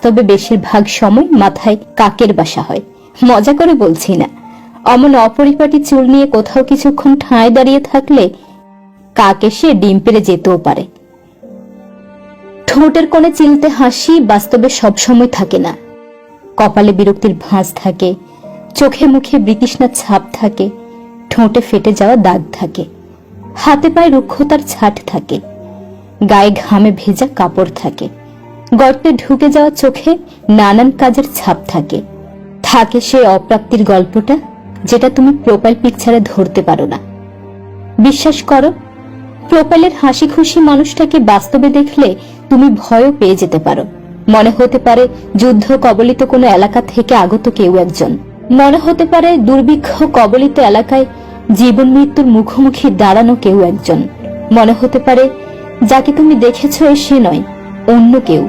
বাস্তবে বেশিরভাগ সময় মাথায় কাকের বাসা হয়। মজা করে বলছি না, অমন অপরিপাটি চুল নিয়ে কোথাও কিছুক্ষণ ঠাঁই দাঁড়িয়ে থাকলে কাক এসে ডিম পেড়ে যেতেও পারে। ঠোঁটের কোণে চিলতে হাসি বাস্তবে সবসময় থাকে না। কপালে বিরক্তির ভাঁজ থাকে, চোখে মুখে বিতৃষ্ণার ছাপ থাকে, ঠোঁটে ফেটে যাওয়া দাগ থাকে, হাতে পায়ে রুক্ষতার ছাট থাকে, গায়ে ঘামে ভেজা কাপড় থাকে, গর্তে ঢুকে যাওয়া চোখে নানান কাজের ছাপ থাকে। থাকে সে অপ্রাপ্তির গল্পটা যেটা তুমি প্রোফাইল পিকচারে ধরতে পারো না। বিশ্বাস করো, প্রোফাইলের হাসি খুশি মানুষটাকে বাস্তবে দেখলে তুমি ভয়ও পেয়ে যেতে পারো। মনে হতে পারে যুদ্ধ কবলিত কোনো এলাকা থেকে আগত কেউ একজন, মনে হতে পারে দুর্ভিক্ষ কবলিত এলাকায় জীবন মৃত্যুর মুখোমুখি দাঁড়ানো কেউ একজন, মনে হতে পারে যাকে তুমি দেখেছ সে নয়, অন্য কেউ।